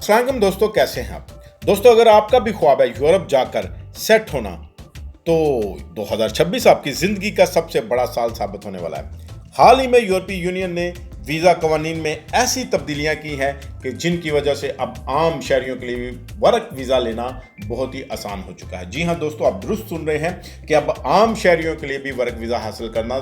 अस्सलाम वालेकुम दोस्तों, कैसे हैं आप दोस्तों। अगर आपका भी ख्वाब है यूरोप जाकर सेट होना, तो 2026 आपकी जिंदगी का सबसे बड़ा साल साबित होने वाला है। हाल ही में यूरोपीय यूनियन ने वीज़ा कवानीन में ऐसी तब्दीलियां की हैं कि जिनकी वजह से अब आम शहरियों के लिए वर्क वीज़ा लेना बहुत ही आसान हो चुका है। जी हाँ दोस्तों, आप दुरुस्त सुन रहे हैं कि अब आम शहरियों के लिए भी वर्क वीज़ा हासिल करना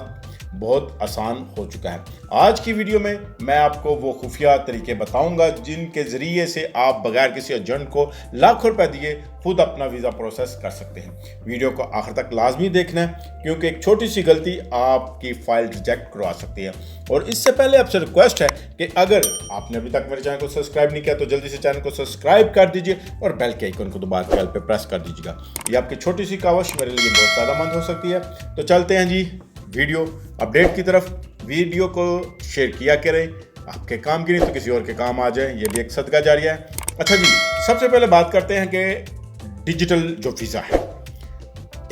बहुत आसान हो चुका है। आज की वीडियो में मैं आपको वो खुफिया तरीके बताऊंगा जिनके ज़रिए से आप बगैर किसी एजेंट को लाखों रुपए दिए खुद अपना वीज़ा प्रोसेस कर सकते हैं। वीडियो को आखिर तक लाजमी देखना है, क्योंकि एक छोटी सी गलती आपकी फाइल रिजेक्ट करवा सकती है। और इससे पहले आपसे रिक्वेस्ट है कि अगर आपने अभी तक मेरे चैनल को सब्सक्राइब नहीं किया तो जल्दी से चैनल को सब्सक्राइब कर दीजिए और बेल के आइकन को दबाकर बेल पे प्रेस कर दीजिएगा। ये आपकी छोटी सी कावश मेरे लिए बहुत फ़ायदेमंद हो सकती है। तो चलते हैं जी वीडियो अपडेट की तरफ। वीडियो को शेयर किया करें, आपके काम की नहीं तो किसी और के काम आ जाए, ये भी एक सदका जारिया है। अच्छा जी, सबसे पहले बात करते हैं कि डिजिटल जो वीज़ा है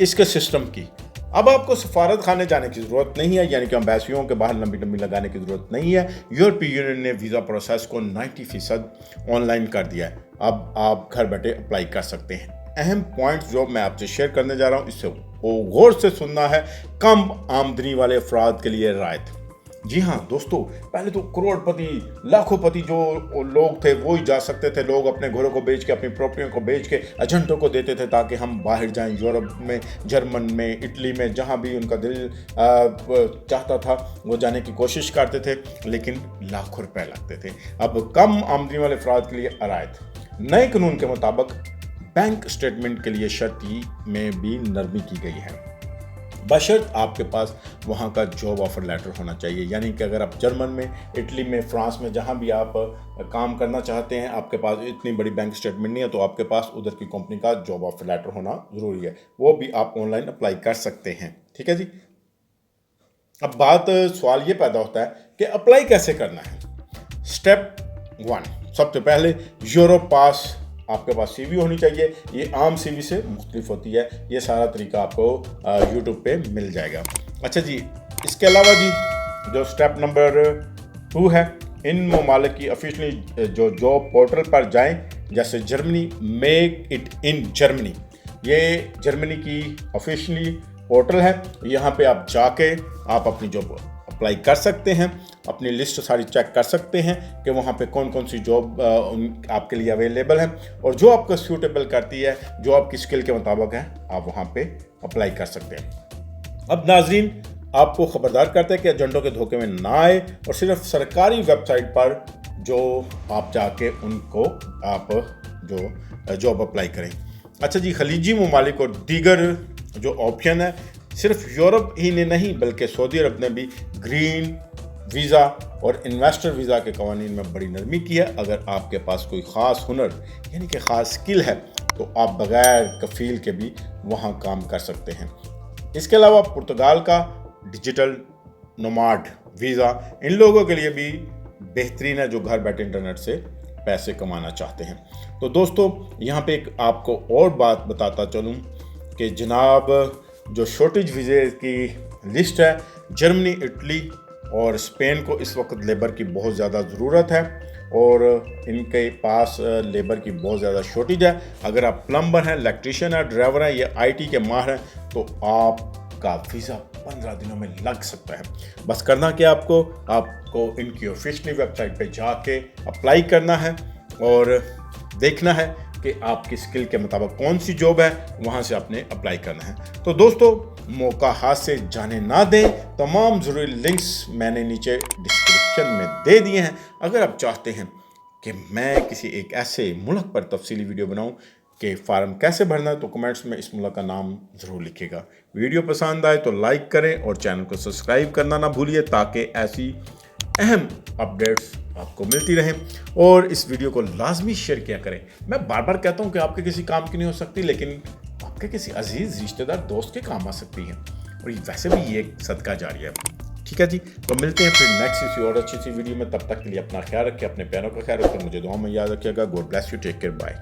इसके सिस्टम की। अब आपको सफारत खाने जाने की ज़रूरत नहीं है, यानी कि एम्बेसियों के बाहर लंबी लंबी लगाने की ज़रूरत नहीं है। यूरोपीय यूनियन ने वीज़ा प्रोसेस को 90% ऑनलाइन कर दिया है। अब आप घर बैठे अप्लाई कर सकते हैं। अहम पॉइंट जो मैं आपसे शेयर करने जा रहा हूँ, इससे वो गौर से सुनना है। कम आमदनी वाले अफराद के लिए रायत। जी हाँ दोस्तों, पहले तो करोड़पति लाखोंपति जो लोग थे वो ही जा सकते थे। लोग अपने घरों को बेच के, अपनी प्रॉपर्टियों को बेच के एजेंटों को देते थे ताकि हम बाहर जाएं, यूरोप में, जर्मन में, इटली में, जहाँ भी उनका दिल चाहता था वो जाने की कोशिश करते थे, लेकिन लाखों रुपए लगते थे। अब कम आमदनी वाले अफराद के लिए रायत। नए कानून के मुताबिक बैंक स्टेटमेंट के लिए शर्त में भी नरमी की गई है, बशर्त आपके पास वहाँ का जॉब ऑफर लेटर होना चाहिए। यानी कि अगर आप जर्मन में, इटली में, फ्रांस में, जहाँ भी आप काम करना चाहते हैं, आपके पास इतनी बड़ी बैंक स्टेटमेंट नहीं है, तो आपके पास उधर की कंपनी का जॉब ऑफर लेटर होना ज़रूरी है। वो भी आप ऑनलाइन अप्लाई कर सकते हैं। ठीक है जी। अब सवाल ये पैदा होता है कि अप्लाई कैसे करना है। स्टेप 1, सबसे पहले यूरोप पास आपके पास सीवी होनी चाहिए। ये आम सीवी से मुख्तलिफ होती है। ये सारा तरीका आपको यूट्यूब पे मिल जाएगा। अच्छा जी, इसके अलावा जी जो स्टेप नंबर 2 है, इन ममालिक की ऑफिशियली जो जॉब पोर्टल पर जाएं, जैसे Germany, make it in Germany. ये जर्मनी की ऑफिशियली पोर्टल है। यहाँ पे आप जाके आप अपनी जॉब अप्लाई कर सकते हैं, अपनी लिस्ट सारी चेक कर सकते हैं कि वहाँ पे कौन कौन सी जॉब आपके लिए अवेलेबल है, और जो आपको सूटेबल करती है, जो आपकी स्किल के मुताबिक है, आप वहाँ पे अप्लाई कर सकते हैं। अब नाजरीन, आपको खबरदार करते हैं कि एजेंटों के धोखे में ना आए और सिर्फ सरकारी वेबसाइट पर जो आप जाके उनको आप जो जॉब अप्लाई करें। अच्छा जी, खलीजी ममालिक और दीगर जो ऑप्शन है, सिर्फ यूरोप ही ने नहीं बल्कि सऊदी अरब ने भी ग्रीन वीज़ा और इन्वेस्टर वीज़ा के कवानीन में बड़ी नरमी की है। अगर आपके पास कोई ख़ास हुनर यानी कि ख़ास स्किल है तो आप बग़ैर कफ़ील के भी वहाँ काम कर सकते हैं। इसके अलावा पुर्तगाल का डिजिटल नोमाड वीज़ा इन लोगों के लिए भी बेहतरीन है जो घर बैठे इंटरनेट से पैसे कमाना चाहते हैं। तो दोस्तों, यहाँ पे एक आपको और बात बताता चलूँ कि जनाब जो शॉर्टेज वीज़े की लिस्ट है, जर्मनी, इटली और स्पेन को इस वक्त लेबर की बहुत ज़्यादा ज़रूरत है और इनके पास लेबर की बहुत ज़्यादा शॉर्टेज है। अगर आप प्लम्बर हैं, इलेक्ट्रीशियन हैं, ड्राइवर हैं या आईटी के माहिर हैं तो आपका वीज़ा 15 दिनों में लग सकता है। बस करना क्या, आपको इनकी ऑफिशियली वेबसाइट पे जाके अप्लाई करना है और देखना है कि आपकी स्किल के मुताबिक कौन सी जॉब है, वहाँ से आपने अप्लाई करना है। तो दोस्तों, मौका हाथ से जाने ना दें। तमाम ज़रूरी लिंक्स मैंने नीचे डिस्क्रिप्शन में दे दिए हैं। अगर आप चाहते हैं कि मैं किसी एक ऐसे मुल्क पर तफसीली वीडियो बनाऊं कि फार्म कैसे भरना है, तो कमेंट्स में इस मुल्क का नाम ज़रूर लिखिएगा। वीडियो पसंद आए तो लाइक करें और चैनल को सब्सक्राइब करना ना भूलिए ताकि ऐसी अहम अपडेट्स आपको मिलती रहें, और इस वीडियो को लाजमी शेयर किया करें। मैं बार बार कहता हूं कि आपके किसी काम की नहीं हो सकती, लेकिन आपके किसी अजीज रिश्तेदार दोस्त के काम आ सकती है, और वैसे भी ये एक सदका जारिया है। ठीक है जी, तो मिलते हैं फिर नेक्स्ट किसी और अच्छी सी वीडियो में। तब तक के लिए अपना ख्याल रखें, अपने प्यारों का ख्याल रखें, मुझे दुआ में याद रखिएगा। God bless you, take care, bye.